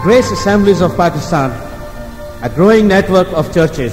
Grace Assemblies of Pakistan, a growing network of churches.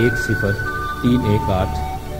10318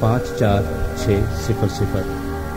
54600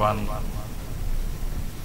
1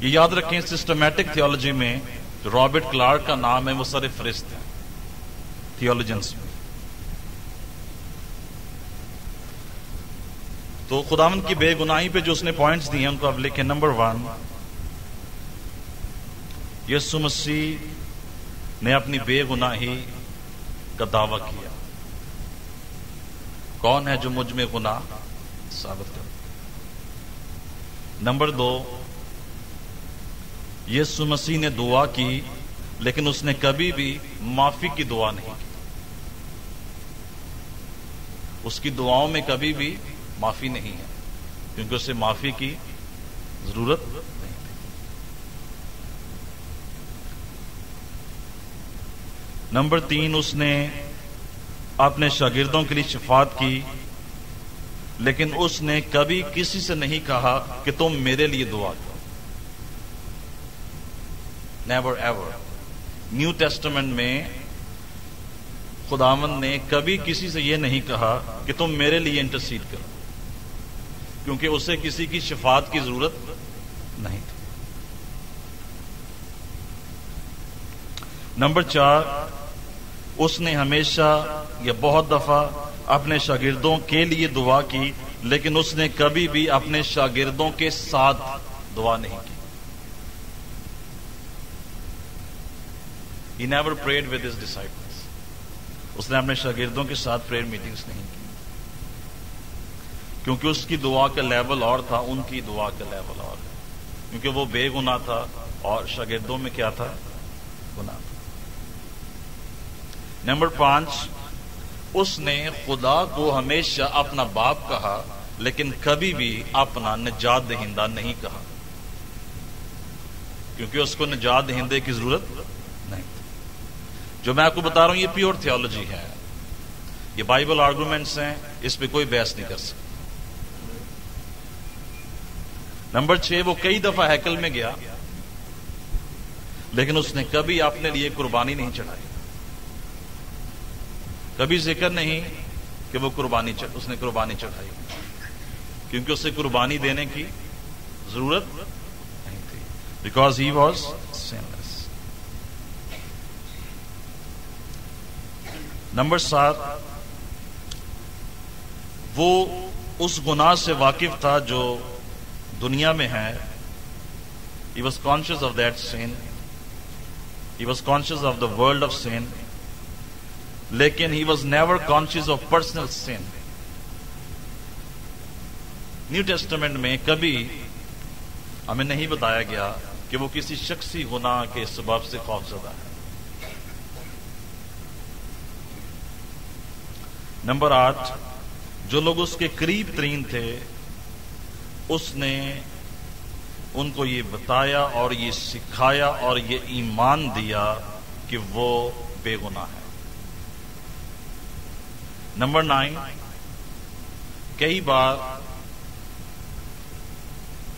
یہ یاد رکھیں سسٹمیٹک تھیولوجی میں جو رابرٹ کلارک کا نام ہے وہ سر فہرست ہے تھیولوجنس میں. تو خداوند کی بے گناہی پہ جو اس نے پوائنٹس دیے ہیں ان کو آپ لکھیں. نمبر 1، یسوع مسیح نے اپنی بے گناہی کا دعویٰ کیا. کون ہے جو مجھ میں گناہ ثابت کرے؟ نمبر 2، یسوع مسیح نے دعا کی لیکن اس نے کبھی بھی معافی کی دعا نہیں کی. اس کی دعاؤں میں کبھی بھی معافی نہیں ہے کیونکہ اسے معافی کی ضرورت نہیں تھی. نمبر 3، اس نے اپنے شاگردوں کے لیے شفاعت کی لیکن اس نے کبھی کسی سے نہیں کہا کہ تم میرے لیے دعا کرو. Never ever. نیو ٹیسٹمنٹ میں خداوند نے کبھی کسی سے یہ نہیں کہا کہ تم میرے لیے انٹرسیڈ کرو کیونکہ اسے کسی کی شفاعت کی ضرورت نہیں تھی. نمبر 4، اس نے ہمیشہ یا بہت دفعہ اپنے شاگردوں کے لیے دعا کی لیکن اس نے کبھی بھی اپنے شاگردوں کے ساتھ دعا نہیں کی. He never prayed with his disciples. اس نے اپنے شاگردوں کے ساتھ پریئر میٹنگز نہیں کی کیونکہ اس کی دعا کا لیول اور تھا، ان کی دعا کا لیول اور ہے. کیونکہ وہ بے گناہ تھا اور شاگردوں میں کیا تھا؟ گناہ تھا. نمبر 5، اس نے خدا کو ہمیشہ اپنا باپ کہا لیکن کبھی بھی اپنا نجات دہندہ نہیں کہا کیونکہ اس کو نجات دہندے کی ضرورت نہیں تھی. جو میں آپ کو بتا رہا ہوں یہ پیور تھیولوجی ہے، یہ بائبل آرگومنٹس ہیں، اس پہ کوئی بحث نہیں کر سکتا. نمبر 6، وہ کئی دفعہ ہیکل میں گیا لیکن اس نے کبھی اپنے لیے قربانی نہیں چڑھائی. کبھی ذکر نہیں کہ وہ اس نے قربانی چڑھائی کیونکہ اسے قربانی دینے کی ضرورت نہیں تھی. Because he was sinless. Number 7، وہ اس گناہ سے واقف تھا جو دنیا میں ہے. He was conscious of that sin. He was conscious of the world of sin. لیکن he was never conscious of personal sin. New testament میں کبھی ہمیں نہیں بتایا گیا کہ وہ کسی شخصی گناہ کے سبب سے خوفزدہ ہے. نمبر 8، جو لوگ اس کے قریب ترین تھے اس نے ان کو یہ بتایا اور یہ سکھایا اور یہ ایمان دیا کہ وہ بے گناہ ہے. نمبر 9، کئی بار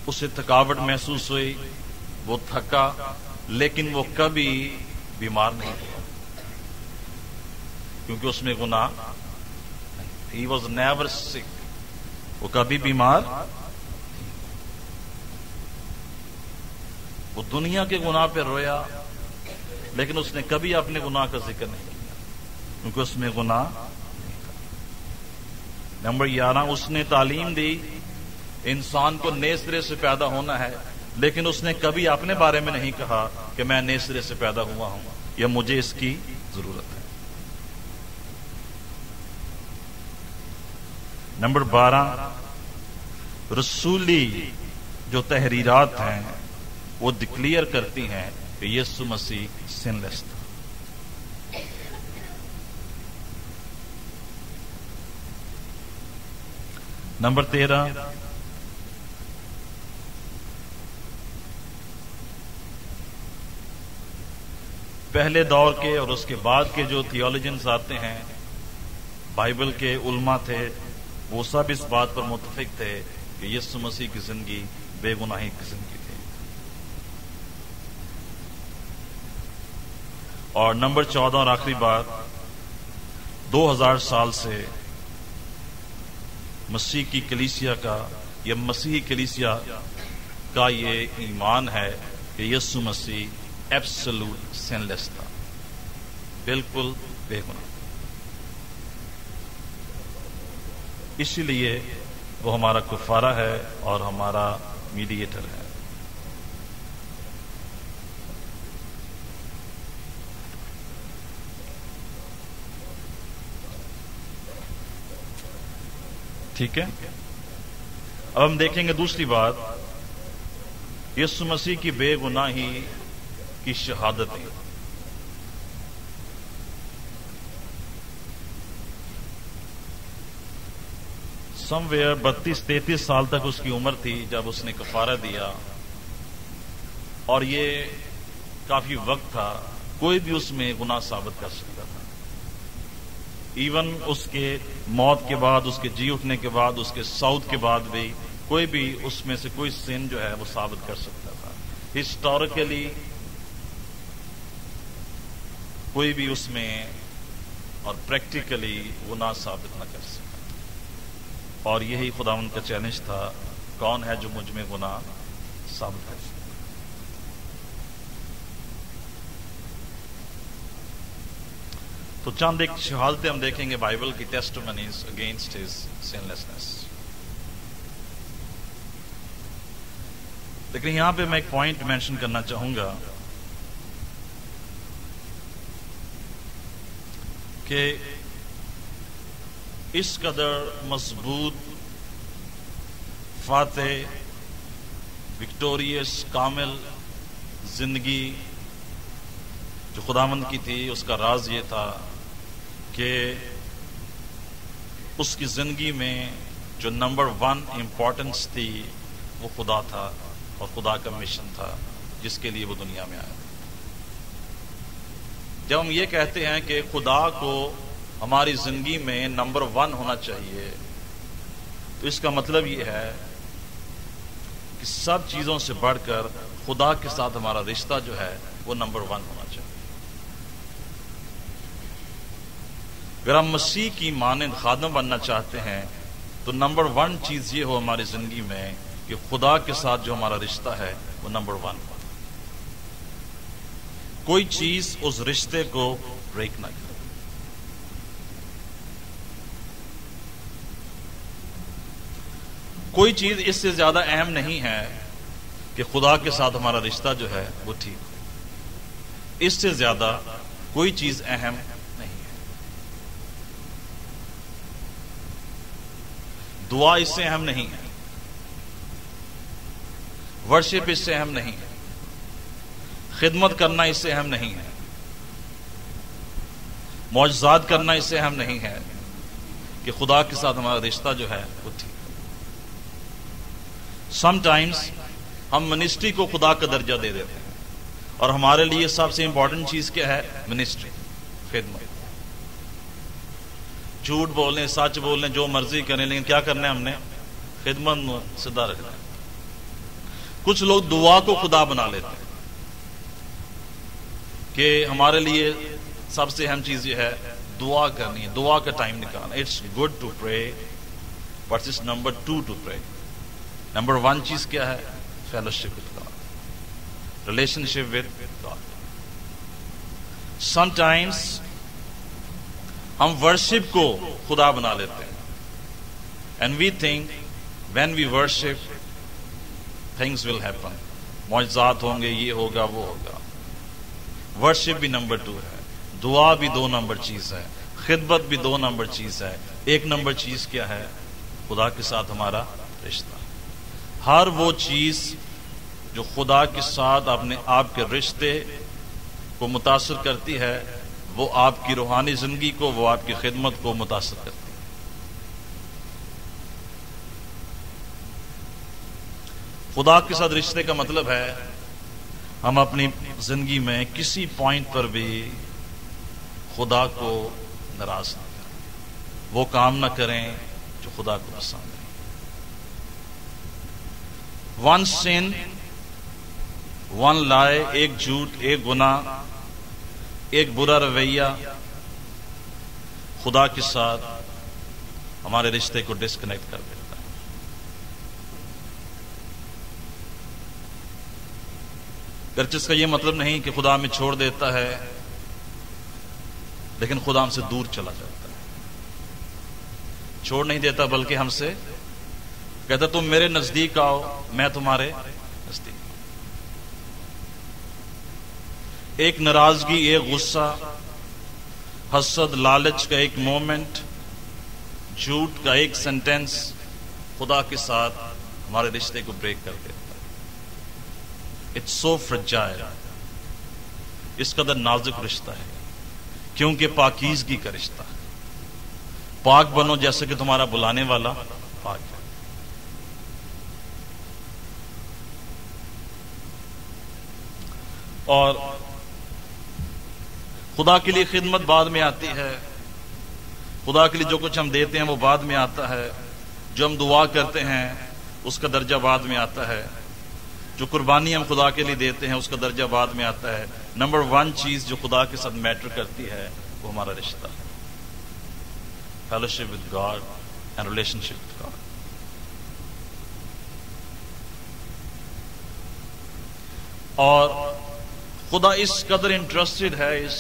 اسے تھکاوٹ محسوس ہوئی، وہ تھکا لیکن وہ کبھی بیمار نہیں ہوا کیونکہ اس میں گناہ. He was never sick. وہ کبھی بیمار. وہ دنیا کے گناہ پہ رویا لیکن اس نے کبھی اپنے گناہ کا ذکر نہیں کیا کیونکہ اس میں گناہ نہیں تھا. نمبر 11، اس نے تعلیم دی انسان کو نئے سرے سے پیدا ہونا ہے لیکن اس نے کبھی اپنے بارے میں نہیں کہا کہ میں نئے سرے سے پیدا ہوا ہوں یا مجھے اس کی ضرورت ہے. نمبر 12، رسولی جو تحریرات ہیں وہ ڈکلیئر کرتی ہیں کہ یسوع مسیح سن لیس تھا. نمبر 13، پہلے دور کے اور اس کے بعد کے جو تھیولوجنز آتے ہیں، بائبل کے علماء تھے، وہ سب اس بات پر متفق تھے کہ یسوع مسیح کی زندگی بے گناہی کی زندگی تھی. اور نمبر 14 اور آخری بات، 2000 سال سے مسیح کی کلیسیا کا یا مسیحی کلیسیا کا یہ ایمان ہے کہ یسوع مسیح ایبسولوٹ سن لیس تھا، بالکل بے گناہ، اسی لیے وہ ہمارا کفارہ ہے اور ہمارا میڈیٹر ہے۔ ٹھیک ہے، اب ہم دیکھیں گے دوسری بات، یسوع مسیح کی بے گناہی کی شہادت۔ سم ویئر 32-33 سال تک اس کی عمر تھی جب اس نے کفارہ دیا، اور یہ کافی وقت تھا، کوئی بھی اس میں گناہ ثابت کر سکتا تھا۔ ایون اس کے موت کے بعد، اس کے جی اٹھنے کے بعد، اس کے صعود کے بعد بھی کوئی بھی اس میں سے کوئی سن جو ہے وہ ثابت کر سکتا تھا۔ ہسٹوریکلی کوئی بھی اس میں اور پریکٹیکلی گناہ ثابت نہ کر سکتا، اور یہی خداوند کا چیلنج تھا، کون ہے جو مجھ میں گناہ ثابت کر سکتا۔ تو چند ایک شہادتیں ہم دیکھیں گے بائبل کی ٹیسٹمنیز اگینسٹ ہز سنلیسنس۔ لیکن یہاں پہ میں ایک پوائنٹ مینشن کرنا چاہوں گا کہ اس قدر مضبوط، فاتح، وکٹوریس، کامل زندگی جو خداوند کی تھی، اس کا راز یہ تھا کہ اس کی زندگی میں جو نمبر 1 امپورٹنس تھی وہ خدا تھا، اور خدا کا مشن تھا جس کے لیے وہ دنیا میں آیا۔ جب ہم یہ کہتے ہیں کہ خدا کو ہماری زندگی میں نمبر 1 ہونا چاہیے، تو اس کا مطلب یہ ہے کہ سب چیزوں سے بڑھ کر خدا کے ساتھ ہمارا رشتہ جو ہے وہ نمبر 1 ہونا چاہیے۔ اگر ہم مسیح کی مانند خادم بننا چاہتے ہیں تو نمبر 1 چیز یہ ہو ہماری زندگی میں کہ خدا کے ساتھ جو ہمارا رشتہ ہے وہ نمبر 1 ہو، کوئی چیز اس رشتے کو بریک نہ کرے۔ کوئی چیز اس سے زیادہ اہم نہیں ہے کہ خدا کے ساتھ ہمارا رشتہ جو ہے وہ ٹھیک ہو، اس سے زیادہ کوئی چیز اہم نہیں ہے۔ دعا اس سے اہم نہیں ہے، ورشپ اس سے اہم نہیں ہے، خدمت کرنا اس سے اہم نہیں ہے، معجزات کرنا اس سے اہم نہیں ہے کہ خدا کے ساتھ ہمارا رشتہ جو ہے وہ ٹھیک ہے۔ سم ٹائمز ہم منسٹری کو خدا کا درجہ دے دیتے ہیں، اور ہمارے لیے سب سے امپورٹنٹ چیز کیا ہے؟ منسٹری، خدمت۔ جھوٹ بولیں، سچ بولیں، جو مرضی کریں، لیکن کیا کرنا ہے؟ ہم نے خدمت میں سدھا رکھنا ہے۔ کچھ لوگ دعا کو خدا بنا لیتے ہیں کہ ہمارے لیے سب سے اہم چیز یہ ہے دعا کرنی ہے، دعا کا ٹائم نکالنا۔ It's good to pray, but it's number 2 to pray. Number 1 چیز کیا ہے؟ Fellowship with God, relationship with God. Sometimes ہم ورشپ کو خدا بنا لیتے ہیں، and we think when we worship things will happen, معجزات ہوں گے، یہ ہوگا، وہ ہوگا۔ ورشپ بھی نمبر 2 ہے، دعا بھی 2 نمبر چیز ہے، خدمت بھی 2 نمبر چیز ہے۔ 1 نمبر چیز کیا ہے؟ خدا کے ساتھ ہمارا رشتہ۔ ہر وہ چیز جو خدا کے ساتھ اپنے آپ کے رشتے کو متاثر کرتی ہے، وہ آپ کی روحانی زندگی کو، وہ آپ کی خدمت کو متاثر کرتی ہے۔ خدا کے ساتھ رشتے کا مطلب ہے ہم اپنی زندگی میں کسی پوائنٹ پر بھی خدا کو ناراض نہ کریں، وہ کام نہ کریں جو خدا کو پسند ہے۔ 1 sin، 1 lie، 1 جھوٹ، 1 گناہ، 1 برا رویہ خدا کے ساتھ ہمارے رشتے کو ڈسکنیکٹ کر دیتا ہے۔ گرچہ اس کا یہ مطلب نہیں کہ خدا ہمیں چھوڑ دیتا ہے، لیکن خدا ہم سے دور چلا جاتا ہے. چھوڑ نہیں دیتا بلکہ ہم سے کہتا تم میرے نزدیک آؤ، میں تمہارے نزدیک. ایک ناراضگی، ایک غصہ، حسد، لالچ کا ایک مومنٹ، جھوٹ کا ایک سینٹینس خدا کے ساتھ ہمارے رشتے کو بریک کر دیتا ہے. It's so فرجائل. اس قدر نازک رشتہ ہے کیونکہ پاکیزگی کا رشتہ ہے. پاک بنو جیسے کہ تمہارا بلانے والا پاک ہے. اور خدا کے لیے خدمت بعد میں آتی ہے. خدا کے لیے جو کچھ ہم دیتے ہیں وہ بعد میں آتا ہے. جو ہم دعا کرتے ہیں اس کا درجہ بعد میں آتا ہے. جو قربانی ہم خدا کے لیے دیتے ہیں اس کا درجہ بعد میں آتا ہے. نمبر 1 چیز جو خدا کے ساتھ میٹر کرتی ہے وہ ہمارا رشتہ ہے. Fellowship with God and relation ship with God. اور خدا اس قدر انٹرسٹڈ ہے اس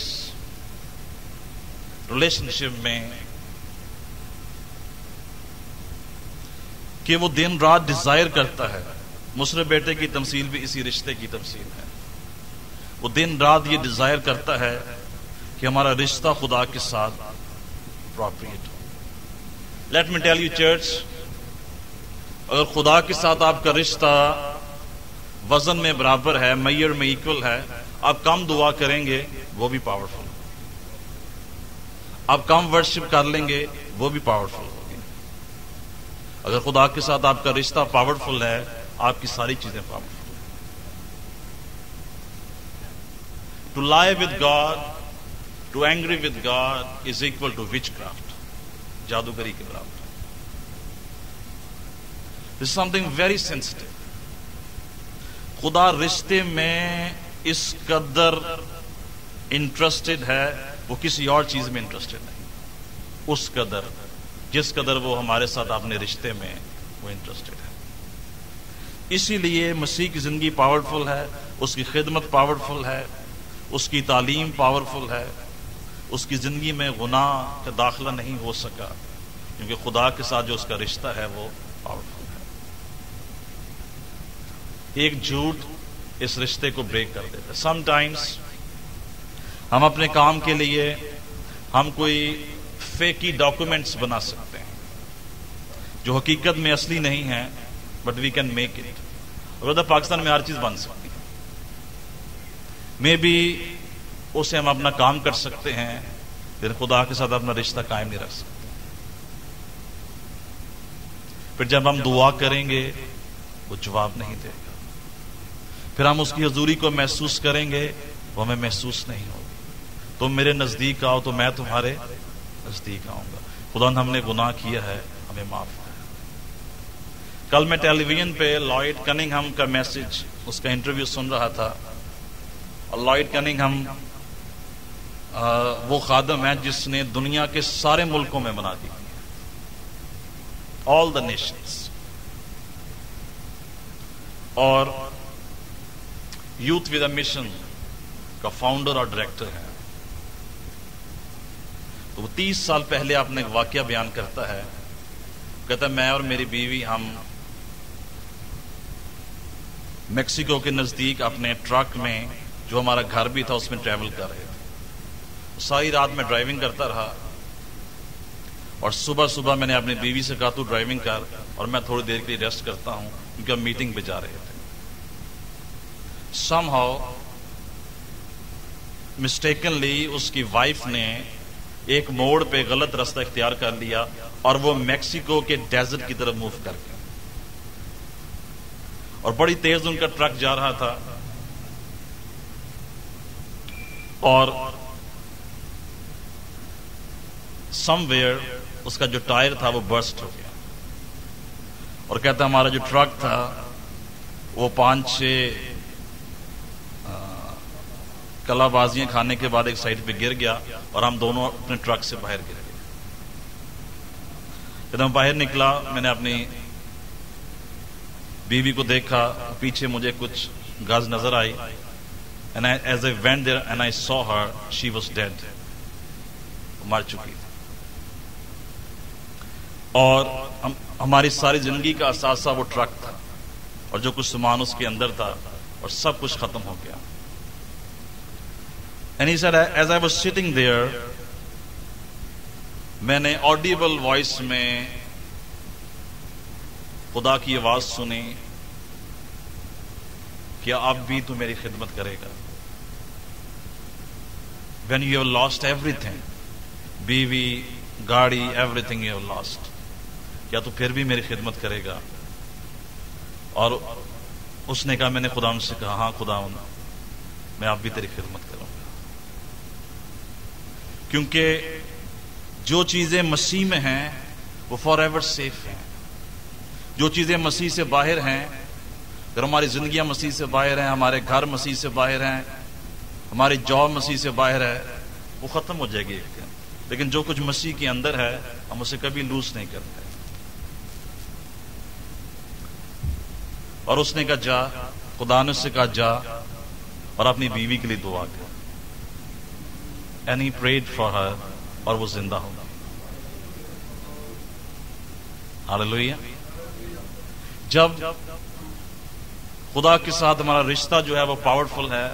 ریلیشن شپ میں کہ وہ دن رات ڈیزائر کرتا ہے. مصر بیٹے کی تمثیل بھی اسی رشتے کی تمثیل ہے. وہ دن رات یہ ڈیزائر کرتا ہے کہ ہمارا رشتہ خدا کے ساتھ appropriate who. Let me tell you church, اگر خدا کے ساتھ آپ کا رشتہ وزن میں برابر ہے، میئر میں ایکول ہے، آپ کم دعا کریں گے وہ بھی پاورفل، آپ کم ورشپ کر لیں گے وہ بھی پاورفل ہوگی. اگر خدا کے ساتھ آپ کا رشتہ پاورفل ہے، آپ کی ساری چیزیں powerful. To lie with God, to angry with God is equal to witchcraft, جادوگری کے برابر. This is something very sensitive. خدا رشتے میں اس قدر انٹرسٹڈ ہے، وہ کسی اور چیز میں انٹرسٹڈ نہیں. اس قدر جس قدر وہ ہمارے ساتھ اپنے رشتے میں وہ انٹرسٹڈ ہے. اسی لیے مسیح کی زندگی پاورفل ہے، اس کی خدمت پاورفل ہے، اس کی تعلیم پاورفل ہے. اس کی زندگی میں گناہ کا داخلہ نہیں ہو سکا کیونکہ خدا کے ساتھ جو اس کا رشتہ ہے وہ پاورفل ہے. ایک جھوٹ اس رشتے کو بریک کر دیتا ہے. سم ٹائمز ہم اپنے کام کے لیے ہم کوئی فیکی ڈاکومنٹس بنا سکتے ہیں جو حقیقت میں اصلی نہیں ہیں، but we can make it. اور پاکستان میں ہر چیز بن سکتی ہے. مے بی اسے ہم اپنا کام کر سکتے ہیں لیکن خدا کے ساتھ اپنا رشتہ قائم نہیں رکھ سکتے. پھر جب ہم دعا کریں گے وہ جواب نہیں دے گا. پھر ہم اس کی حضوری کو محسوس کریں گے، وہ ہمیں محسوس نہیں ہوگی. تم میرے نزدیک آؤ تو میں تمہارے نزدیک آؤں گا. خدا نے ہم نے گناہ کیا ہے، ہمیں معاف کرے. کل میں ٹیلی ویژن پہ لائڈ کننگہم کا میسج، اس کا انٹرویو سن رہا تھا. اور لائڈ کننگہم وہ خادم ہے جس نے دنیا کے سارے ملکوں میں بنا دی، آل دا نیشنز، اور یوتھ ود اے مشن کا فاؤنڈر اور ڈائریکٹر ہے. تو وہ 30 سال پہلے اپنے ایک واقعہ بیان کرتا ہے. کہتا ہے میں اور میری بیوی ہم میکسیکو کے نزدیک اپنے ٹرک میں جو ہمارا گھر بھی تھا اس میں ٹریول کر رہے تھے. ساری رات میں ڈرائیونگ کرتا رہا اور صبح میں نے اپنی بیوی سے کہا تو ڈرائیونگ کر اور میں تھوڑی دیر کے لیے ریسٹ کرتا ہوں کیونکہ ہم میٹنگ پہ جا رہے تھے. سم ہاؤ مسٹیکنلی اس کی وائف نے ایک موڑ پہ غلط راستہ اختیار کر لیا اور وہ میکسیکو کے ڈیزرٹ کی طرف موو کر گیا اور بڑی تیز ان کا ٹرک جا رہا تھا اور سم ویئر اس کا جو ٹائر تھا وہ برسٹ ہو گیا. اور کہتا ہمارا جو ٹرک تھا وہ 5-6 کلا بازیاں کھانے کے بعد ایک سائڈ پہ گر گیا اور ہم دونوں اپنے ٹرک سے باہر گر گئے. جب میں باہر نکلا میں نے اپنی بیوی کو دیکھا، پیچھے مجھے کچھ گز نظر آئی And as I went there and I saw her, she was dead. مر چکی تھی. اور ہماری ساری زندگی کا اثاثہ وہ ٹرک تھا اور جو کچھ سامان اس کے اندر تھا اور سب کچھ ختم ہو گیا. And he said, as I was sitting there, میں نے audible voice میں خدا کی آواز سنی, کیا اب بھی تو میری خدمت کرے گا؟ When you have lost everything, بیوی, گاڑی, everything you have lost, کیا تو پھر بھی میری خدمت کرے گا؟ اور اس نے کہا, میں نے خدا سے کہا, ہاں خدا, میں اب بھی تیری خدمت کروں گا. کیونکہ جو چیزیں مسیح میں ہیں وہ فار ایور سیف ہیں. جو چیزیں مسیح سے باہر ہیں, اگر ہماری زندگیاں مسیح سے باہر ہیں, ہمارے گھر مسیح سے باہر ہیں, ہماری جاب مسیح سے باہر ہے, وہ ختم ہو جائے گی ایک دن. لیکن جو کچھ مسیح کے اندر ہے ہم اسے کبھی لوز نہیں کرتے. اور اس نے کہا جا, خدا نے اس سے کہا جا اور اپنی بیوی کے لیے دعا کر. And he prayed for her, اور وہ زندہ ہو گئی. ہاللویا. جب خدا کے ساتھ ہمارا رشتہ جو ہے وہ پاورفل ہے,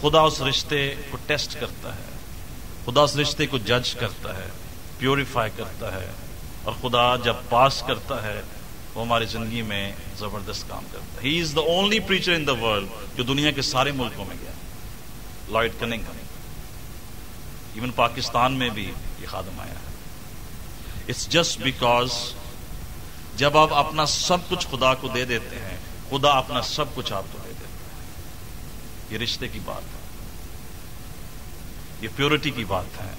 خدا اس رشتے کو ٹیسٹ کرتا ہے, خدا اس رشتے کو جج کرتا ہے, پیوریفائی کرتا ہے, اور خدا جب پاس کرتا ہے وہ ہماری زندگی میں زبردست کام کرتا ہے. He is the only preacher in the world جو دنیا کے سارے ملکوں میں گیا. لائڈ کننگھم, ایون پاکستان میں بھی یہ خادم آیا ہے. اٹس جسٹ بیکاز جب آپ اپنا سب کچھ خدا کو دے دیتے ہیں, خدا اپنا سب کچھ آپ کو دے دیتا ہے. یہ رشتے کی بات ہے, یہ پیورٹی کی بات ہے.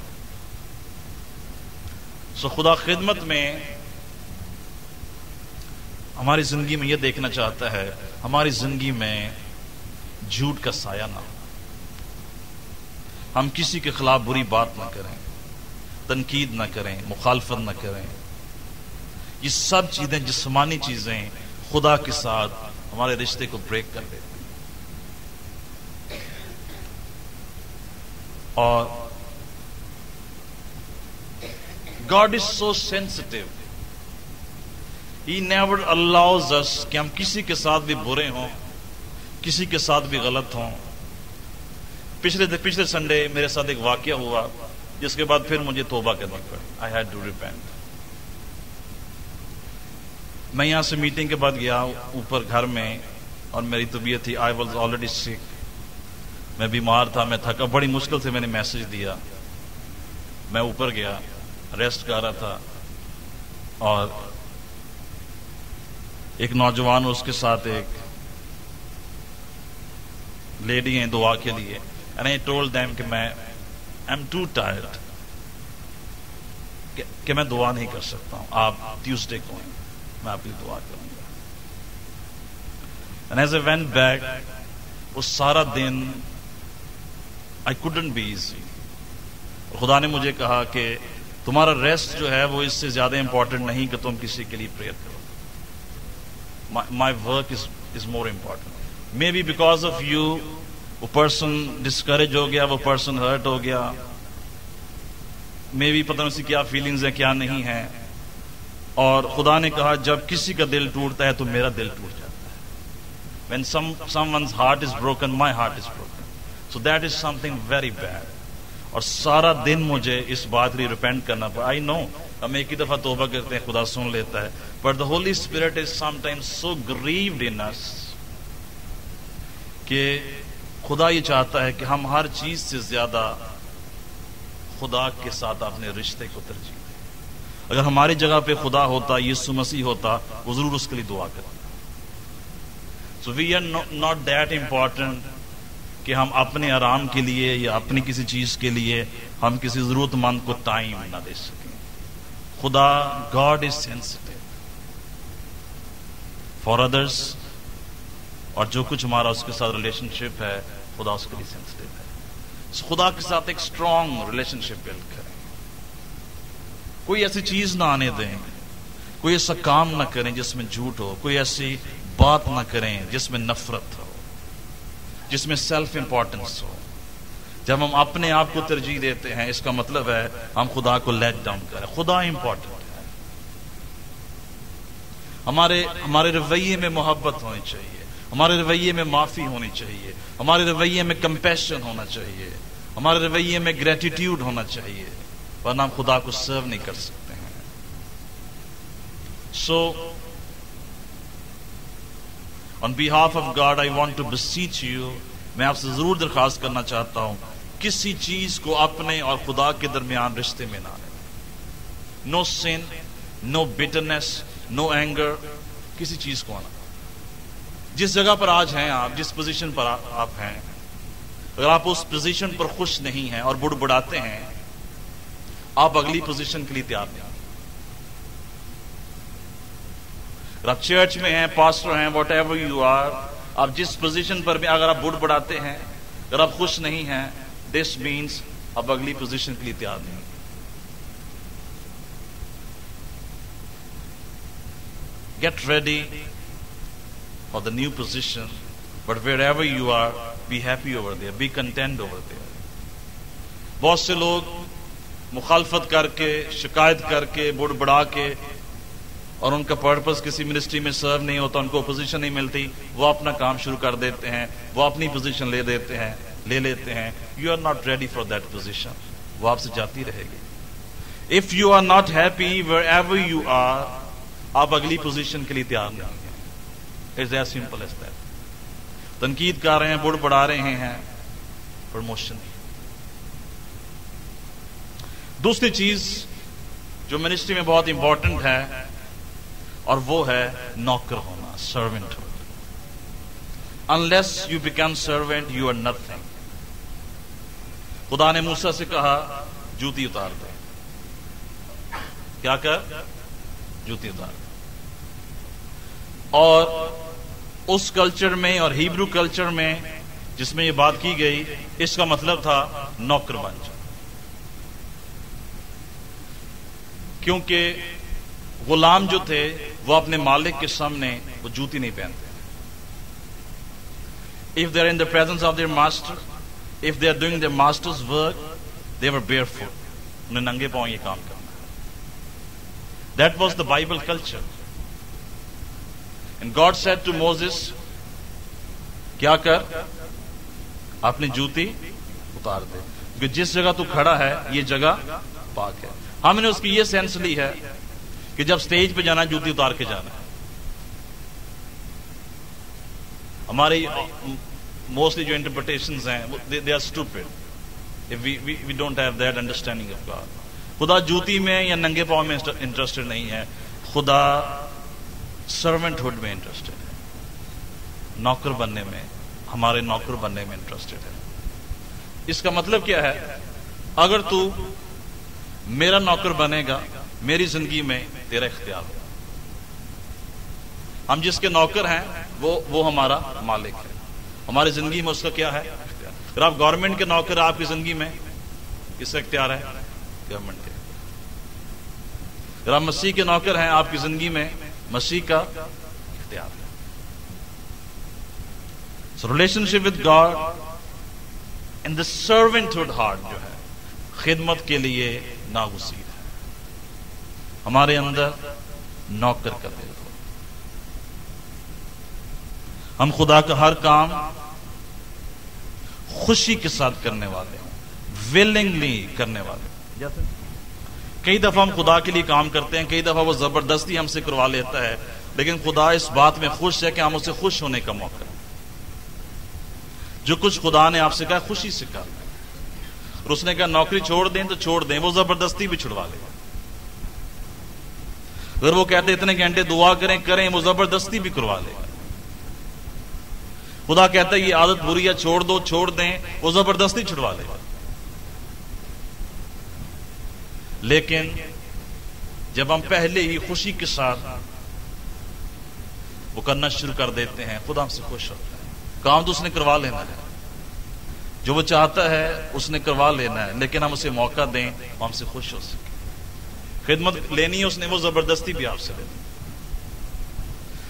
سو خدا خدمت میں ہماری زندگی میں یہ دیکھنا چاہتا ہے, ہماری زندگی میں جھوٹ کا سایہ نہ ہو, ہم کسی کے خلاف بری بات نہ کریں, تنقید نہ کریں, مخالفت نہ کریں. یہ سب چیزیں, جسمانی چیزیں خدا کے ساتھ ہمارے رشتے کو بریک کر دیتی ہیں. اور God is so sensitive. He never allows us کہ ہم کسی کے ساتھ بھی برے ہوں, کسی کے ساتھ بھی غلط ہوں. پچھلے سنڈے میرے ساتھ ایک واقعہ ہوا جس کے بعد پھر مجھے توبہ کرنی پڑی. I had to repent. میں یہاں سے میٹنگ کے بعد گیا اوپر گھر میں, اور میری طبیعت تھی, I was already sick. میں بیمار تھا, میں تھکا, بڑی مشکل سے میں نے میسج دیا. میں اوپر گیا, ریسٹ کر رہا تھا, اور ایک نوجوان اس کے ساتھ ایک لیڈی ہیں دعا کے لیے. And I told them کہ میں I'm too tired, کہ میں دعا نہیں کر سکتا ہوں, آپ ٹیوزڈے کو ہیں, میں آپ کی دعا کروں گا. And as I went back, وہ سارا دن I couldn't be easy. خدا نے مجھے کہا کہ تمہارا ریسٹ جو ہے وہ اس سے زیادہ امپورٹنٹ نہیں کہ تم کسی کے لیے پریئر کرو. My work is more important. Maybe because of you, وہ پرسن ڈسکریج ہو گیا, وہ پرسن ہرٹ ہو گیا. Maybe پتہ نہیں اس کی کیا فیلنگز ہیں, کیا نہیں ہیں. اور خدا نے کہا جب کسی کا دل ٹوٹتا ہے تو میرا دل ٹوٹ جاتا ہے. When someone's heart is broken, my heart is broken. So that is something very bad. اور سارا دن مجھے اس بات کے لیے ریپینٹ کرنا پڑا. I know ہم ایک ہی دفعہ توبہ کرتے ہیں, خدا سن لیتا ہے, but the Holy Spirit is sometimes so grieved in us کہ خدا یہ چاہتا ہے کہ ہم ہر چیز سے زیادہ خدا کے ساتھ اپنے رشتے کو ترجیح دیں. اگر ہماری جگہ پہ خدا ہوتا, یسوع مسیح ہوتا, وہ ضرور اس کے لیے دعا کرتا. So we are not that important کہ ہم اپنے آرام کے لیے یا اپنی کسی چیز کے لیے ہم کسی ضرورت مند کو ٹائم نہ دے سکیں. خدا, God is sensitive for others, اور جو کچھ ہمارا اس کے ساتھ ریلیشن شپ ہے خدا اس کے لیے سینسٹیو ہے. خدا کے ساتھ ایک اسٹرانگ ریلیشن شپ بلڈ کریں. کوئی ایسی چیز نہ آنے دیں, کوئی ایسا کام نہ کریں جس میں جھوٹ ہو, کوئی ایسی بات نہ کریں جس میں نفرت ہو. جس میں سیلف امپورٹنس ہو. جب ہم اپنے آپ کو ترجیح دیتے ہیں اس کا مطلب ہے ہم خدا کو لیٹ ڈاؤن کریں. خدا امپورٹنٹ ہے. ہمارے رویے میں محبت ہونی چاہیے, ہمارے رویے میں معافی ہونی چاہیے, ہمارے رویے میں کمپیشن ہونا چاہیے, ہمارے رویے میں گریٹیٹیوڈ ہونا چاہیے, ورنہ ہم خدا کو سرو نہیں کر سکتے ہیں. So on behalf of God I want to beseech you, میں آپ سے ضرور درخواست کرنا چاہتا ہوں کسی چیز کو اپنے اور خدا کے درمیان رشتے میں نہ لیں. نو سن, نو بٹرنس, نو اینگر, کسی چیز کو آنا. جس جگہ پر آج ہیں آپ, جس پوزیشن پر آپ ہیں, اگر آپ اس پوزیشن پر خوش نہیں ہیں اور بڑبڑاتے ہیں, آپ اگلی پوزیشن کے لیے تیار نہیں. اگر آپ چرچ میں ہیں, پاسٹر ہیں, واٹ ایور یو آر, آپ جس پوزیشن پر بھی اگر آپ بڑبڑاتے ہیں, اگر آپ خوش نہیں ہیں, دس مینس آپ اگلی پوزیشن کے لیے تیار نہیں. Get ready for the new position, but wherever you are, be happy over there, be content over there. بہت سے لوگ مخالفت کر کے, شکایت کر کے, بڑبڑا کے, اور ان کا پرپس کسی منسٹری میں سرو نہیں ہوتا, ان کو پوزیشن نہیں ملتی, وہ اپنا کام شروع کر دیتے ہیں, وہ اپنی پوزیشن لے لیتے ہیں. You are not ready for that position. وہ آپ سے جاتی رہے گی. If you are not happy wherever you are, آپ اگلی پوزیشن کے لیے تیار نہیں ہیں. It's as simple as that. تنقید کر رہے ہیں, بڑبڑا رہے ہیں, پروموشن. دوسری چیز جو منسٹری میں بہت امپورٹنٹ ہے, اور وہ ہے نوکر ہونا, servant. Unless you become servant, you are nothing. خدا نے موسیٰ سے کہا جوتی اتار دے. کیا کر؟ جوتی اتار دے. اور اس کلچر میں اور ہیبرو کلچر میں جس میں یہ بات کی گئی, اس کا مطلب تھا نوکر بن جا. کیونکہ غلام جو تھے وہ اپنے مالک کے سامنے وہ جوتی نہیں پہنتے. If they are in the presence of their master, if they are doing their master's work, they were barefoot. انہیں ننگے پاؤں یہ کام کرنا. That was the Bible culture. And God said to Moses, کیا کر؟ اپنی جوتی اتار دے, کیونکہ جس جگہ تو کھڑا ہے یہ جگہ پاک ہے. ہم نے اس کی یہ سینس لی ہے کہ جب سٹیج پہ جانا جوتی اتار کے جانا ہے. ہماری موسٹلی جو انٹرپریٹیشنز ہیں they are stupid if we don't have that understanding of God. خدا جوتی میں یا ننگے پاؤں میں انٹرسٹڈ نہیں ہے, خدا سرونٹ ہوڈ میں انٹرسٹڈ ہے, نوکر بننے میں, ہمارے نوکر بننے میں انٹرسٹڈ ہے. اس کا مطلب کیا ہے؟ اگر تو میرا نوکر بنے گا, میری زندگی میں تیرا اختیار ہوگا. ہم جس کے نوکر ہیں وہ ہمارا مالک ہے, ہماری زندگی میں اس کا کیا ہے؟ اختیار. اگر آپ گورنمنٹ کے نوکر ہیں, آپ کی زندگی میں کس کا اختیار ہے؟ گورنمنٹ کے. اگر آپ مسیح کے نوکر ہیں, آپ کی زندگی میں مسیح کا اختیار ہے. So relationship with God and the servanthood heart جو ہے, خدمت کے لیے ناگزیر ہے. ہمارے اندر نوکر کا دل ہو. ہم خدا کا ہر کام خوشی کے ساتھ کرنے والے ہیں, willingly کرنے والے ہیں. کئی دفعہ ہم خدا کے لیے کام کرتے ہیں, کئی دفعہ وہ زبردستی ہم سے کروا لیتا ہے, لیکن خدا اس بات میں خوش ہے کہ ہم اسے خوش ہونے کا موقع ہے. جو کچھ خدا نے آپ سے کہا خوشی سے کہا, اور اس نے کہا نوکری چھوڑ دیں تو چھوڑ دیں, وہ زبردستی بھی چھڑوا لے. اگر وہ کہتے اتنے گھنٹے دعا کریں, وہ زبردستی بھی کروا لے. خدا کہتا ہے یہ عادت بری ہے, چھوڑ دو, چھوڑ دیں, وہ زبردستی چھڑوا لے. لیکن جب ہم پہلے ہی خوشی کے ساتھ وہ کرنا شروع کر دیتے ہیں, خدا ہم سے خوش ہوتا ہے. کام تو اس نے کروا لینا ہے, جو وہ چاہتا ہے اس نے کروا لینا ہے, لیکن ہم اسے موقع دیں وہ ہم سے خوش ہو سکے. خدمت لینی ہے اس نے, وہ زبردستی بھی آپ سے لے.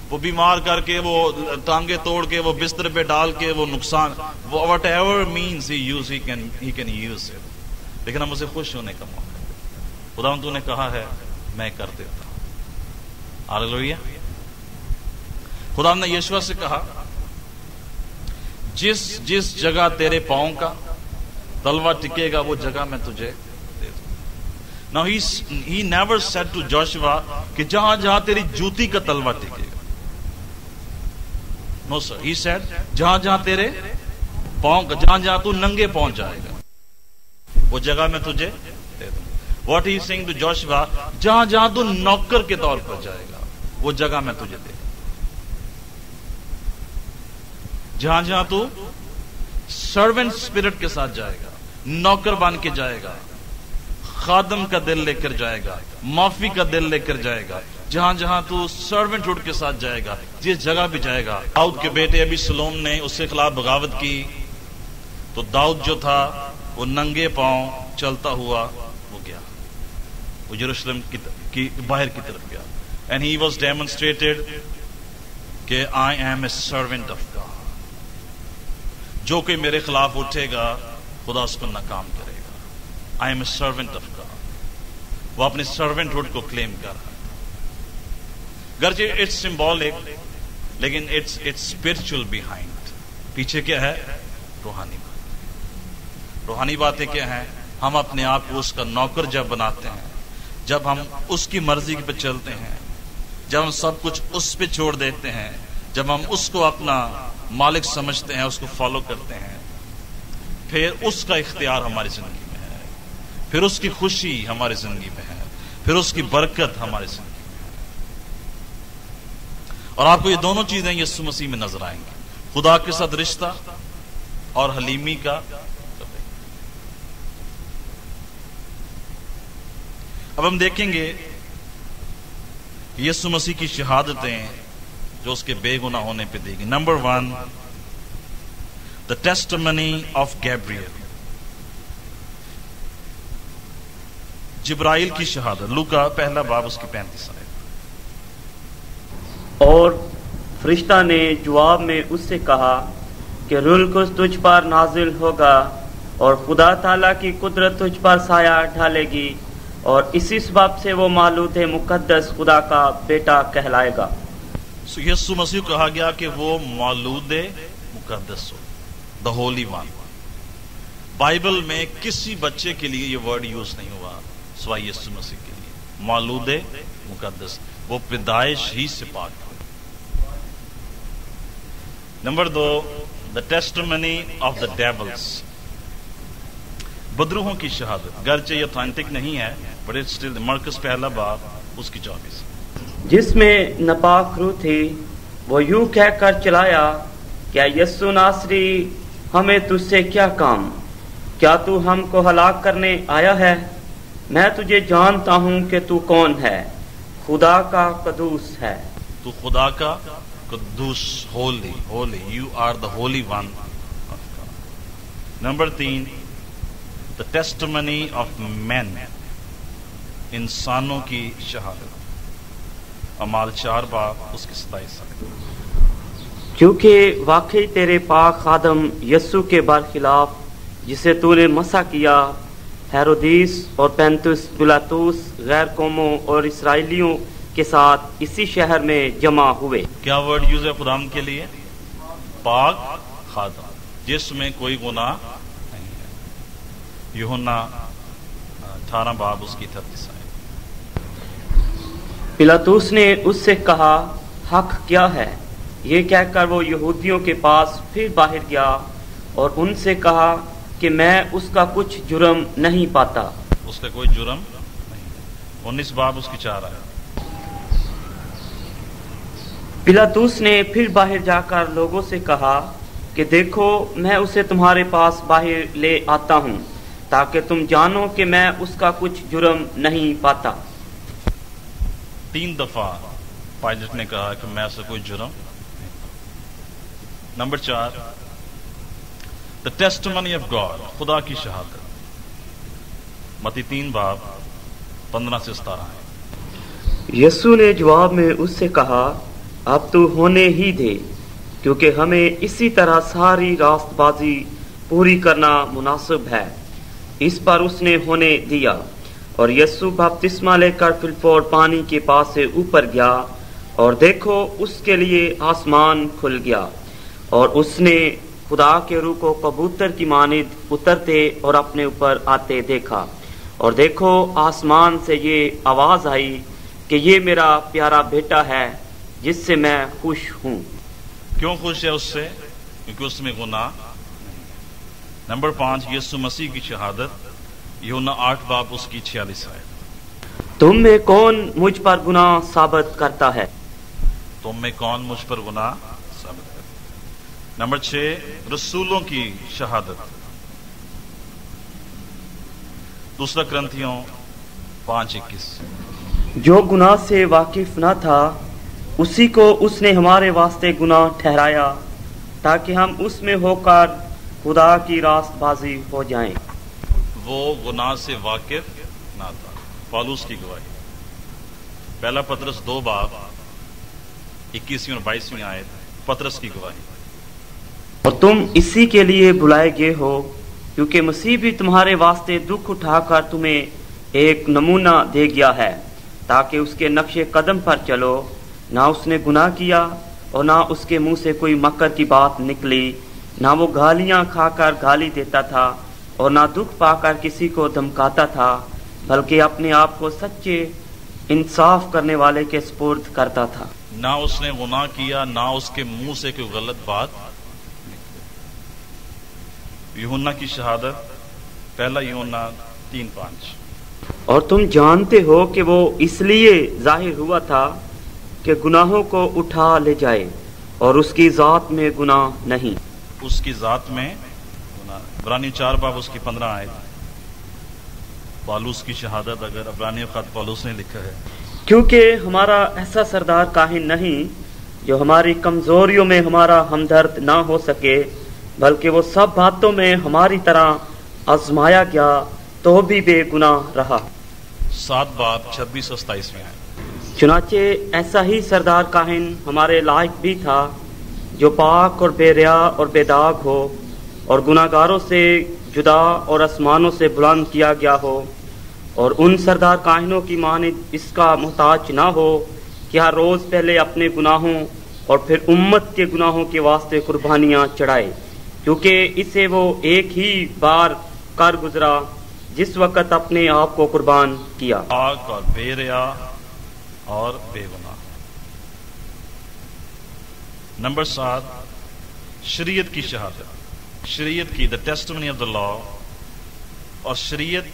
وہ بیمار کر کے، وہ ٹانگیں توڑ کے، وہ بستر پہ ڈال کے، وہ نقصان، what ever means he can use it, لیکن ہم اسے خوش ہونے کا موقع دیں۔ خدا تو نے کہا ہے میں کر دیتا ہوں۔ ہاللیلویا۔ خدا نے یشوع سے کہا جس جگہ تیرے پاؤں کا تلوا ٹکے گا وہ جگہ میں تجھے دے دوں۔ Now he never said to Joshua کہ جہاں جہاں تیری جوتی کا تلوا ٹکے گا۔ No sir, he said جہاں جہاں تیرے پاؤں کا، جہاں جہاں تو ننگے پہنچ جائے گا وہ جگہ میں تجھے دے دوں۔ What he is saying to Joshua، جہاں جہاں تو نوکر کے طور پر جائے گا وہ جگہ میں تجھے دے دوں۔ جہاں جہاں تو سرونٹ اسپرٹ کے ساتھ جائے گا، نوکر بن کے جائے گا، خادم کا دل لے کر جائے گا، معافی کا دل لے کر جائے گا، جہاں جہاں تو سرونٹ ہوڈ کے ساتھ جائے گا، جس جگہ بھی جائے گا۔ داؤد کے بیٹے ابیسلوم نے اس کے خلاف بغاوت کی تو داؤد جو تھا وہ ننگے پاؤں چلتا ہوا وہ گیا، وہ یروشلم کی باہر کی طرف گیا، اینڈ ہی واز ڈیمونسٹریٹڈ کہ آئی am a servant of God. جو کوئی میرے خلاف اٹھے گا خدا اس کو ناکام کرے گا۔ I am a servant of God. وہ اپنے سرونٹ ہوڈ کو کلیم کر رہا ہے، گرچہ اٹس سمبولک لیکن اٹس اسپرچل بیہائنڈ۔ پیچھے کیا ہے؟ روحانی بات۔ روحانی باتیں کیا ہیں؟ ہم اپنے آپ کو اس کا نوکر جب بناتے ہیں، جب ہم اس کی مرضی پہ چلتے ہیں، جب ہم سب کچھ اس پہ چھوڑ دیتے ہیں، جب ہم اس کو اپنا مالک سمجھتے ہیں، اس کو فالو کرتے ہیں، پھر اس کا اختیار ہماری زندگی میں ہے، پھر اس کی خوشی ہماری زندگی میں ہے، پھر اس کی برکت ہماری زندگی میں ہے۔ اور آپ کو یہ دونوں چیزیں یسوع مسیح میں نظر آئیں گی، خدا کے ساتھ رشتہ اور حلیمی کا۔ اب ہم دیکھیں گے یسوع مسیح کی شہادتیں جو اس کے بے گناہ ہونے پہ دے گی۔ Number 1، the testimony of Gabriel, جبرائیل کی شہادت۔ لوکا پہلا باب اس کی 35 آیت۔ اور فرشتہ نے جواب میں اس سے کہا کہ روح القدس تجھ پر نازل ہوگا اور خدا تعالیٰ کی قدرت تجھ پر سایہ ڈالے گی، اور اسی سبب سے وہ مولود مقدس خدا کا بیٹا کہلائے گا۔ یسوع مسیح کہا گیا کہ وہ مولود مقدس ہو، دا ہولی ون۔ بائبل میں کسی بچے کے لیے یہ ورڈ یوز نہیں ہوا سوائے یسوع مسیح کے لیے، مولود مقدس، وہ پیدائش ہی سے پاک ہو۔ Number 2، the testimony of the devils, بدروہوں کی شہادت، گرچہ یہ اتھینٹک نہیں ہے بٹ اٹس اسٹل۔ مرکز پہلا باب اس کی 24۔ جس میں ناپاک روح تھی وہ یوں کہہ کر چلایا، کیا یسوع ناصری ہمیں تجھ سے کیا کام؟ کیا تو ہم کو ہلاک کرنے آیا ہے؟ میں تجھے جانتا ہوں کہ تو کون ہے، خدا کا قدوس ہے۔ تو خدا کا قدوس، holy, holy, you are the holy one. Number 3، the testimony of men, انسانوں کی شہادت۔ اعمال 4 باب اس کی 27 آیت۔ کیونکہ واقعی تیرے پاک خادم یسوع کے برخلاف جسے تو نے مسح کیا، ہیرودیس اور پینتس پلاطس غیر قوموں اور اسرائیلیوں کے ساتھ اسی شہر میں جمع ہوئے۔ کیا ورڈ یوز ہے خدا کے لیے؟ پاک خادم، جس میں کوئی گناہ نہیں ہے۔ یوحنا 18 باب اس کی 33 آیت۔ پلاطس نے اس سے کہا، حق کیا ہے؟ یہ کہہ کر وہ یہودیوں کے پاس پھر باہر گیا اور ان سے کہا کہ میں اس کا کچھ جرم نہیں پاتا۔ اس کا کوئی جرم نہیں ہے۔ 19 باب اس کی 4 آیت۔ پلاطس نے پھر باہر جا کر لوگوں سے کہا کہ دیکھو میں اسے تمہارے پاس باہر لے آتا ہوں تاکہ تم جانو کہ میں اس کا کچھ جرم نہیں پاتا۔ 3 دفعہ پائلٹ نے کہا کہ میں ایسا کوئی جرم نہیں پاتا۔ Number 4، the testimony of God, خدا کی شہادت۔ متی 3 باب 15 سے 17 ہے۔ یسوع نے جواب میں اس سے کہا، اب تو ہونے ہی دے، کیونکہ ہمیں اسی طرح ساری راست بازی پوری کرنا مناسب ہے۔ اس پر اس نے ہونے دیا، اور یسوع بپتسمہ لے کر فلفور پانی کے پاس سے اوپر گیا، اور دیکھو اس کے لیے آسمان کھل گیا، اور اس نے خدا کے روح کو کبوتر کی مانند اترتے اور اپنے اوپر آتے دیکھا، اور دیکھو آسمان سے یہ آواز آئی کہ یہ میرا پیارا بیٹا ہے جس سے میں خوش ہوں۔ کیوں خوش ہے اس سے؟ کیونکہ اس میں گناہ۔ نمبر 5، یسوع مسیح کی شہادت، یوحنا 8 باب اس کی 46 آیت۔ تم میں کون مجھ پر گناہ ثابت کرتا ہے؟ تم میں کون مجھ پر گناہ ثابت کرتا ہے؟ نمبر 6، رسولوں کی شہادت، دوسرا کرنتھیوں 5:21۔ جو گناہ سے واقف نہ تھا اسی کو اس نے ہمارے واسطے گناہ ٹھہرایا، تاکہ ہم اس میں ہو کر خدا کی راست بازی ہو جائیں۔ وہ گناہ سے واقف نہ تھا۔ پالوس کی گواہی، پہلا پطرس 2 باب 21 اور 22 آیت، پطرس کی گواہی۔ اور تم اسی کے لیے بلائے گئے ہو، کیونکہ مسیح بھی تمہارے واسطے دکھ اٹھا کر تمہیں ایک نمونہ دے گیا ہے، تاکہ اس کے نقش قدم پر چلو۔ نہ اس نے گناہ کیا، اور نہ اس کے منہ سے کوئی مکر کی بات نکلی، نہ وہ گالیاں کھا کر گالی دیتا تھا، اور نہ دکھ پا کر کسی کو دھمکاتا تھا، بلکہ اپنے آپ کو سچے انصاف کرنے والے کے سپرد کرتا تھا۔ نہ اس نے گناہ کیا، نہ اس کے منہ سے کوئی غلط بات۔ یوحنا کی شہادت، پہلا یوحنا 3:5۔ اور تم جانتے ہو کہ وہ اس لیے ظاہر ہوا تھا کہ گناہوں کو اٹھا لے جائے، اور اس کی ذات میں گناہ نہیں۔ اس کی ذات میں گناہ۔ عبرانی 4 باب اس کی 15 آیت۔ پالوس کی شہادت، اگر عبرانی خط پالوس نے لکھا ہے، کیونکہ ہمارا ایسا سردار کاہن نہیں جو ہماری کمزوریوں میں ہمارا ہمدرد نہ ہو سکے، بلکہ وہ سب باتوں میں ہماری طرح آزمایا گیا تو بھی بے گناہ رہا۔ 7 باب 26 اور 27 آیت۔ چنانچہ ایسا ہی سردار کاہن ہمارے لائق بھی تھا، جو پاک اور بے ریا اور بے داغ ہو، اور گناہ گاروں سے جدا اور آسمانوں سے بلند کیا گیا ہو، اور ان سردار کاہنوں کی مانند اس کا محتاج نہ ہو کہ ہر روز پہلے اپنے گناہوں اور پھر امت کے گناہوں کے واسطے قربانیاں چڑھائے، کیونکہ اسے وہ ایک ہی بار کر گزرا جس وقت اپنے آپ کو قربان کیا۔ پاک اور بے ریا اور بے گناہ۔ نمبر 7، شریعت کی شہادت، شریعت کی، دا ٹیسٹمنی آف دا لا۔ اور شریعت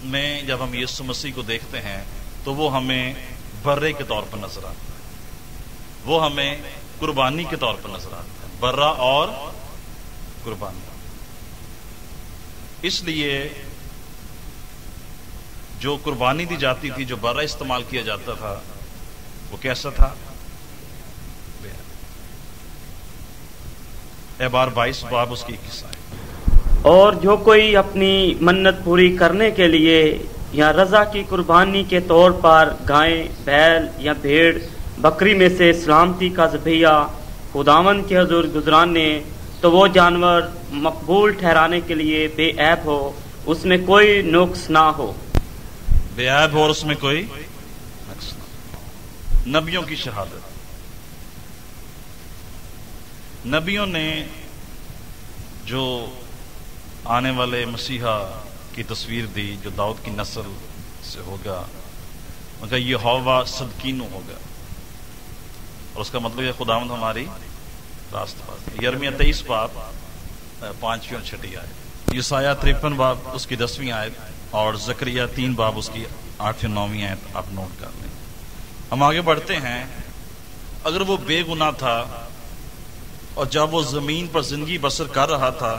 میں جب ہم یسوع مسیح کو دیکھتے ہیں تو وہ ہمیں برے کے طور پر نظر آتا ہے، وہ ہمیں قربانی کے طور پر نظر آتا ہے، برا اور قربانی۔ اس لیے جو قربانی دی جاتی تھی، جو برا استعمال کیا جاتا تھا، وہ کیسا تھا؟ اعبار 22 باب اس کی 21 آیت۔ اور جو کوئی اپنی منت پوری کرنے کے لیے یا رضا کی قربانی کے طور پر گائے، بیل یا بھیڑ بکری میں سے سلامتی کا ذبیحہ خداوند کے حضور گزرانے، تو وہ جانور مقبول ٹھہرانے کے لیے بے عیب ہو، اس میں کوئی نقص نہ ہو۔ بے عیب ہو اور اس میں کوئی نقص نہ ہو۔ نبیوں کی شہادت، نبیوں نے جو آنے والے مسیحا کی تصویر دی، جو داؤد کی نسل سے ہوگا، مگر یہ یہوہ صدقینو ہوگا، اور اس کا مطلب ہے خداوند ہماری راست باز۔ یرمیہ 23 باب 5 اور 6 آیت، یسایہ 53 باب اس کی 10 آیت، اور زکریا 3 باب اس کی 8 اور 9 آیت آپ نوٹ کر لیں۔ ہم آگے بڑھتے ہیں۔ اگر وہ بے گناہ تھا اور جب وہ زمین پر زندگی بسر کر رہا تھا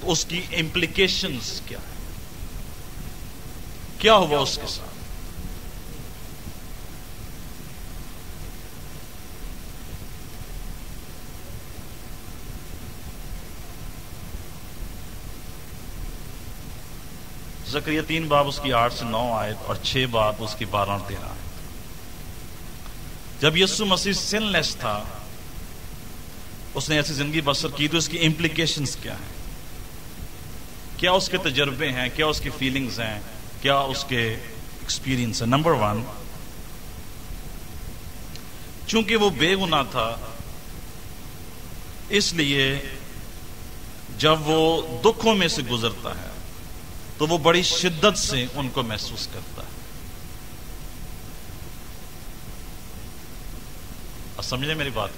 تو اس کی امپلیکیشنز کیا ہے؟ کیا ہوا اس کے ساتھ؟ زکریا 3 باب اس کی 8 سے 9 آیت، اور 6 باب اس کی 12 اور 13 آیت۔ جب یسوع مسیح سن لیس تھا، اس نے ایسی زندگی بسر کی، تو اس کی امپلیکیشنز کیا ہیں، کیا اس کے تجربے ہیں، کیا اس کی فیلنگز ہیں، کیا اس کے ایکسپیرینس ہے؟ نمبر 1، چونکہ وہ بے گناہ تھا، اس لیے جب وہ دکھوں میں سے گزرتا ہے تو وہ بڑی شدت سے ان کو محسوس کرتا ہے۔ سمجھے میری بات؟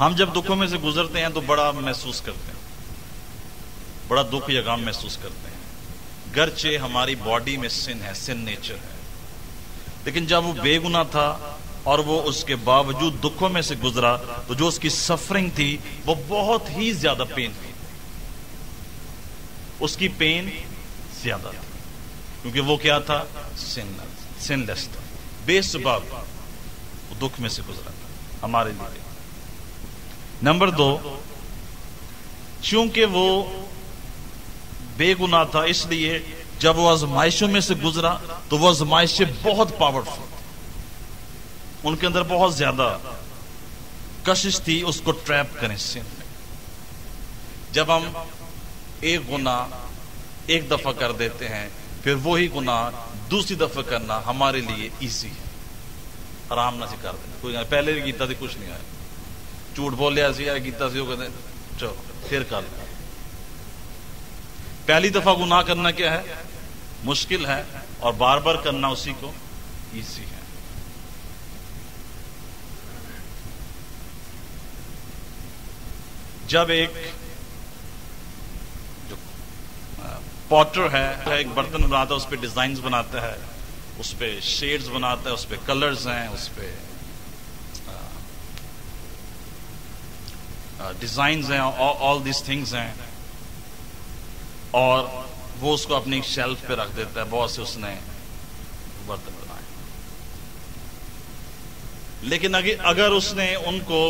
ہم جب دکھوں میں سے گزرتے ہیں تو بڑا محسوس کرتے ہیں، بڑا دکھ یا غم محسوس کرتے ہیں، گرچہ ہماری باڈی میں سن ہے، سن نیچر ہے، لیکن جب وہ بے گناہ تھا اور وہ اس کے باوجود دکھوں میں سے گزرا تو جو اس کی سفرنگ تھی وہ بہت ہی زیادہ پین تھی، اس کی پین زیادہ تھی، کیونکہ وہ کیا تھا؟ سن لیس تھا، بے سبب وہ دکھ میں سے گزرا تھا ہمارے لیے۔ نمبر 2، چونکہ وہ بے گناہ تھا، اس لیے جب وہ آزمائشوں میں سے گزرا تو وہ آزمائشیں بہت پاورفل، ان کے اندر بہت زیادہ کشش تھی اس کو ٹریپ کریں سن میں۔ جب ہم ایک گناہ ایک دفعہ کر دیتے ہیں، پھر وہی گناہ دوسری دفعہ کرنا ہمارے لیے ایزی ہے، آرام نہ سے کر دینا، کوئی پہلے بھی کیتا تھی کچھ نہیں آیا، جھوٹ بولیا سی کیتا سی، وہ کہتے ہیں چلو پھر کر لیں۔ پہلی دفعہ گناہ کرنا کیا ہے؟ مشکل ہے، اور بار بار کرنا اسی کو ایزی ہے۔ جب ایک جو پوٹر ہے، ایک برتن بناتا ہے، اس پہ ڈیزائنز بناتا ہے، اس پہ شیڈز بناتا ہے، اس پہ کلرز ہیں، اس پہ ڈیزائنز ہیں، آل دیز تھنگز ہیں، اور وہ اس کو اپنی ایک شیلف پہ رکھ دیتا ہے، بہت سے اس نے برتن بنائے، لیکن اگر اس نے ان کو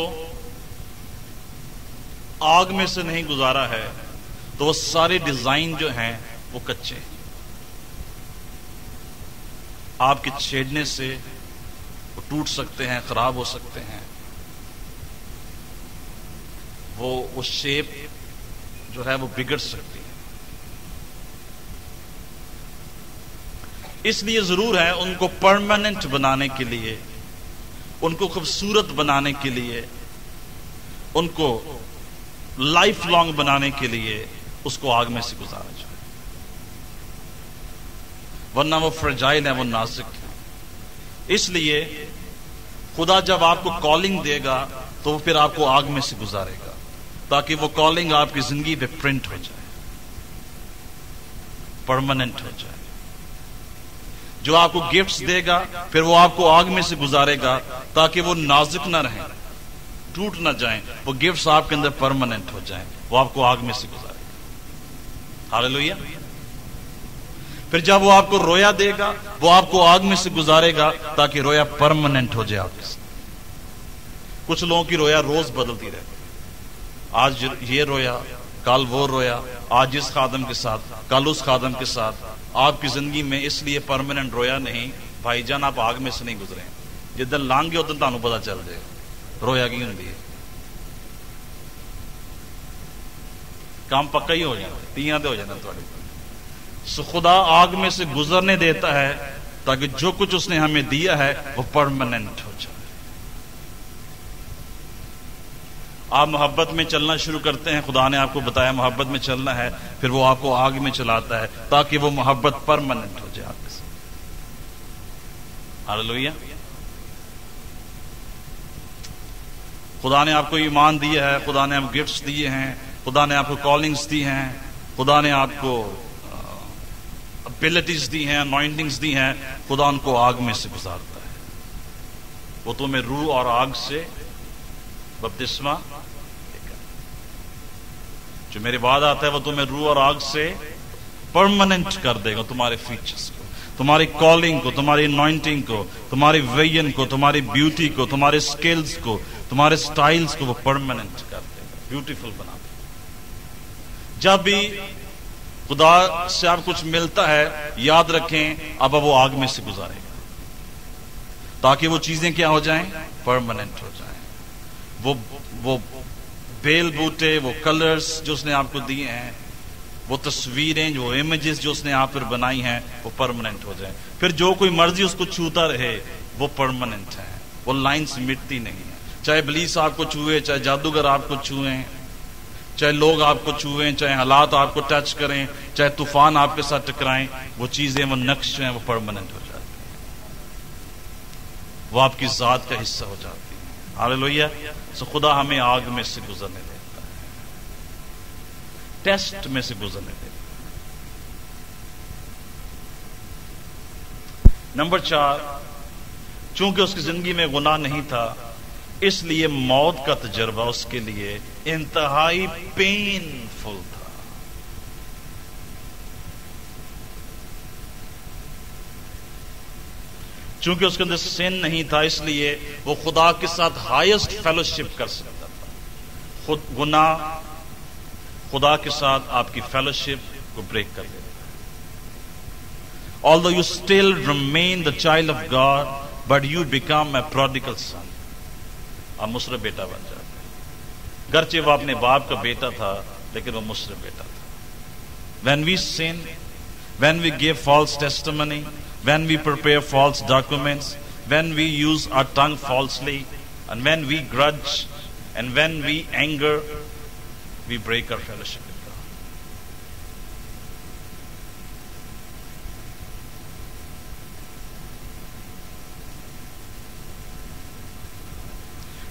آگ میں سے نہیں گزارا ہے تو وہ سارے ڈیزائن جو ہیں وہ کچے، آپ کے چھیڑنے سے وہ ٹوٹ سکتے ہیں، خراب ہو سکتے ہیں، وہ شیپ جو ہے وہ بگڑ سکتی ہے۔ اس لیے ضرور ہے ان کو پرماننٹ بنانے کے لیے، ان کو خوبصورت بنانے کے لیے، ان کو لائف لانگ بنانے کے لیے اس کو آگ میں سے گزارا جائے، ورنہ وہ فرجائل ہے، وہ نازک ہے۔ اس لیے خدا جب آپ کو کالنگ دے گا تو وہ پھر آپ کو آگ میں سے گزارے گا، تاکہ وہ کالنگ آپ کی زندگی پہ پرنٹ ہو جائے، پرماننٹ ہو جائے۔ جو آپ کو گفٹس دے گا پھر وہ آپ کو آگ میں سے گزارے گا تاکہ وہ نازک نہ رہیں، ٹوٹ نہ جائیں، وہ گفٹس آپ کے اندر پرماننٹ ہو جائیں، وہ آپ کو آگ میں سے گزارے گا۔ ہاللیلویا۔ پھر جب وہ آپ کو رویا دے گا وہ آپ کو آگ میں سے گزارے گا تاکہ رویا پرماننٹ ہو جائے آپ کے ساتھ۔ کچھ لوگوں کی رویا روز بدلتی رہتی، آج یہ رویا، کل وہ رویا، آج اس خادم کے ساتھ، کل اس خادم کے ساتھ۔ آپ کی زندگی میں اس لیے پرماننٹ رویا نہیں، بھائی جان آپ آگ میں سے نہیں گزرے، جدن لانگ گے ادن تمہیں پتا چل جائے گا رویا کی ہوتی ہے، کام پکا ہی ہو جانا، تیاں ہو جانا تھوڑے۔ سو خدا آگ میں سے گزرنے دیتا ہے تاکہ جو کچھ اس نے ہمیں دیا ہے وہ پرماننٹ ہو جائے۔ آپ محبت میں چلنا شروع کرتے ہیں، خدا نے آپ کو بتایا محبت میں چلنا ہے، پھر وہ آپ کو آگ میں چلاتا ہے تاکہ وہ محبت پرماننٹ ہو جائے آپ کے ساتھ۔ ہاللیلویا۔ خدا نے آپ کو ایمان دیا ہے، خدا نے آپ کو گفٹس دیے ہیں، خدا نے آپ کو کالنگز دی ہیں، خدا نے آپ کو ابیلٹیز دی ہیں، انوائنٹنگز دی ہیں، خدا ان کو آگ میں سے گزارتا ہے۔ وہ تمہیں روح اور آگ سے بپتسمہ، جو میرے بعد آتا ہے وہ تمہیں روح اور آگ سے پرماننٹ کر دے گا، تمہارے فیچرز کو، تمہاری کالنگ کو، تمہاری انوائنٹنگ کو، تمہاری ویژن کو، تمہاری بیوٹی کو، تمہارے سکلز کو، تمہارے سٹائلز کو وہ پرماننٹ کر دے گا، بیوٹیفل بنا دے گا۔ جب بھی خدا سے آپ کچھ ملتا ہے یاد رکھیں اب وہ آگ میں سے گزارے گا۔ تاکہ وہ چیزیں کیا ہو جائیں؟ پرماننٹ ہو جائیں. وہ بیل بوٹے، وہ کلرز جو اس نے آپ کو دیے ہیں، وہ تصویریں، جو امیجز جو اس نے آپ پر بنائی ہیں، وہ پرماننٹ ہو جائیں. پھر جو کوئی مرضی اس کو چھوتا رہے وہ پرماننٹ ہے، وہ لائنز مٹتی نہیں ہے. چاہے ابلیس آپ کو چھوئے، چاہے جادوگر آپ کو چھوئیں، چاہے لوگ آپ کو چھوئیں، چاہے حالات آپ کو ٹچ کریں، چاہے طوفان آپ کے ساتھ ٹکرائیں، وہ چیزیں، وہ نقش ہیں، وہ پرماننٹ ہو جاتی ہیں، وہ آپ کی ذات کا حصہ ہو جاتی ہیں. ہاللیلویہ. سو خدا ہمیں آگ میں سے گزرنے دیتا ہے، ٹیسٹ میں سے گزرنے دیتا ہے. نمبر 4، چونکہ اس کی زندگی میں گناہ نہیں تھا، اس لیے موت کا تجربہ اس کے لیے انتہائی پین فل تھا. چونکہ اس کے اندر سین نہیں تھا، اس لیے وہ خدا کے ساتھ ہائیسٹ فیلوشپ کر سکتا تھا. گناہ خدا کے ساتھ آپ کی فیلوشپ کو بریک کر دیتا ہے. Although you still remain the child of God, but you become a prodigal son. آپ مصرف بیٹا بن جاتے ہیں. گرچہ وہ اپنے باپ کا بیٹا تھا لیکن وہ مصرف بیٹا تھا. When we sin, when we give false testimony, when we prepare false documents, when we use our tongue falsely, and when we grudge, and when we anger, we break our fellowship with God.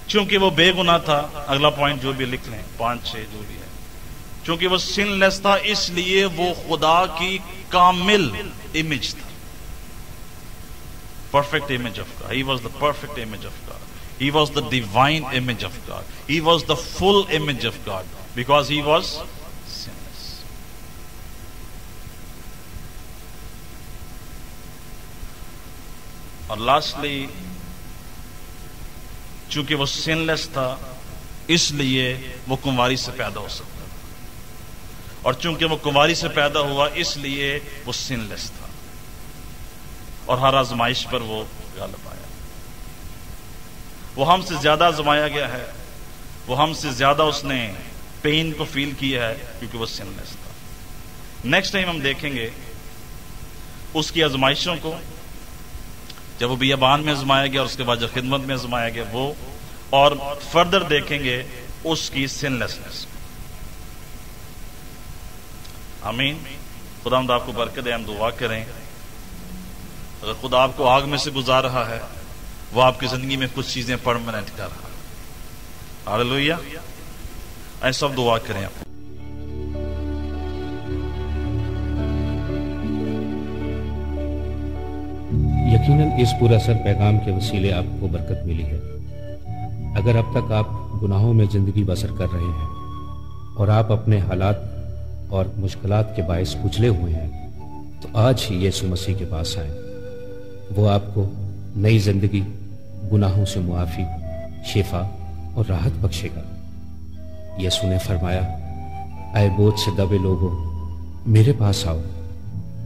چونکہ وہ بے گناہ تھا، اگلا point جو بھی لکھ لیں، 5-6 جو بھی ہے، چونکہ وہ سن لیس تھا، اس لیے وہ خدا کی کامل امیج تھا. Perfect image of God. He was the perfect image of God. He was the divine image of God. He was the full image of God because he was sinless. اور lastly، چونکہ وہ sinless تھا، اس لیے وہ کنواری سے پیدا ہو سکتا تھا، اور چونکہ وہ کنواری سے پیدا ہوا، اس لیے وہ sinless تھا، اور ہر آزمائش پر وہ غالب آیا. وہ ہم سے زیادہ آزمایا گیا ہے، وہ ہم سے زیادہ اس نے پین کو فیل کیا ہے کیونکہ وہ سنلیس تھا. نیکسٹ ٹائم ہم دیکھیں گے اس کی آزمائشوں کو، جب وہ بیابان میں آزمایا گیا اور اس کے بعد جب خدمت میں آزمایا گیا وہ، اور فردر دیکھیں گے اس کی سنلیسنس. آمین. خدا ہم آپ کو برکت دے. ہم دعا کریں. اگر خدا آپ کو آگ میں سے گزار رہا ہے، وہ آپ کی زندگی میں کچھ چیزیں پرماننٹ کر رہا ہے. ہاللیلویہ. ایسا سب دعا کریں. یقیناً اس پورا اثر پیغام کے وسیلے آپ کو برکت ملی ہے. اگر اب تک آپ گناہوں میں زندگی بسر کر رہے ہیں اور آپ اپنے حالات اور مشکلات کے باعث کچلے ہوئے ہیں، تو آج ہی یسوع مسیح کے پاس آئیں. وہ آپ کو نئی زندگی، گناہوں سے معافی، شفا اور راحت بخشے گا. یسوع نے فرمایا، اے بوجھ سے دبے لوگو، میرے پاس آؤ،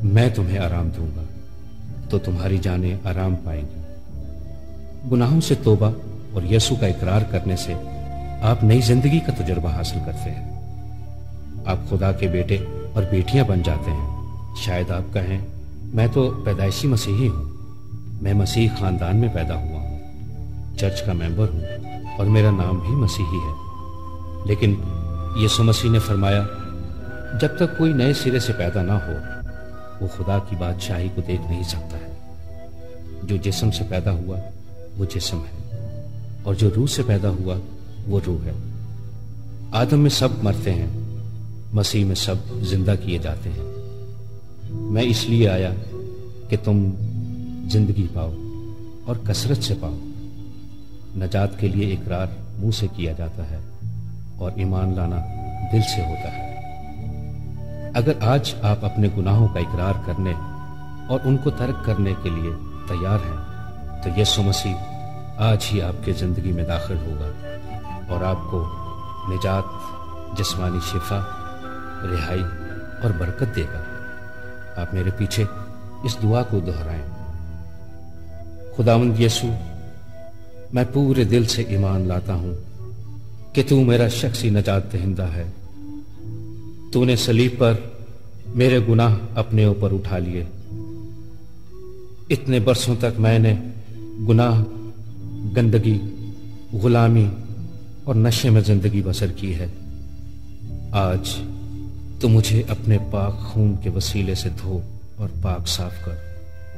میں تمہیں آرام دوں گا، تو تمہاری جانیں آرام پائیں گی. گناہوں سے توبہ اور یسوع کا اقرار کرنے سے آپ نئی زندگی کا تجربہ حاصل کرتے ہیں. آپ خدا کے بیٹے اور بیٹیاں بن جاتے ہیں. شاید آپ کہیں، میں تو پیدائشی مسیحی ہوں، میں مسیح خاندان میں پیدا ہوا ہوں، چرچ کا ممبر ہوں اور میرا نام بھی مسیحی ہے. لیکن یسوع مسیح نے فرمایا، جب تک کوئی نئے سرے سے پیدا نہ ہو وہ خدا کی بادشاہی کو دیکھ نہیں سکتا ہے. جو جسم سے پیدا ہوا وہ جسم ہے، اور جو روح سے پیدا ہوا وہ روح ہے. آدم میں سب مرتے ہیں، مسیح میں سب زندہ کیے جاتے ہیں. میں اس لیے آیا کہ تم زندگی پاؤ اور کثرت سے پاؤ. نجات کے لیے اقرار منہ سے کیا جاتا ہے اور ایمان لانا دل سے ہوتا ہے. اگر آج آپ اپنے گناہوں کا اقرار کرنے اور ان کو ترک کرنے کے لیے تیار ہیں، تو یسوع مسیح آج ہی آپ کے زندگی میں داخل ہوگا اور آپ کو نجات، جسمانی شفا، رہائی اور برکت دے گا. آپ میرے پیچھے اس دعا کو دہرائیں. خداوند یسوع، میں پورے دل سے ایمان لاتا ہوں کہ تو میرا شخصی نجات دہندہ ہے۔ تو نے صلیب پر میرے گناہ اپنے اوپر اٹھا لیے۔ اتنے برسوں تک میں نے گناہ، گندگی، غلامی اور نشے میں زندگی بسر کی ہے۔ آج تو مجھے اپنے پاک خون کے وسیلے سے دھو اور پاک صاف کر،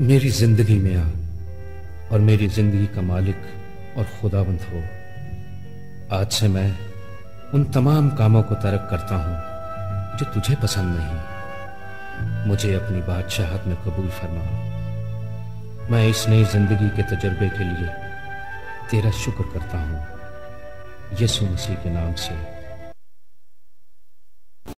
میری زندگی میں آ اور میری زندگی کا مالک اور خداوند ہو۔ آج سے میں ان تمام کاموں کو ترک کرتا ہوں جو تجھے پسند نہیں۔ مجھے اپنی بادشاہت میں قبول فرما۔ میں اس نئی زندگی کے تجربے کے لیے تیرا شکر کرتا ہوں، یسوع مسیح کے نام سے۔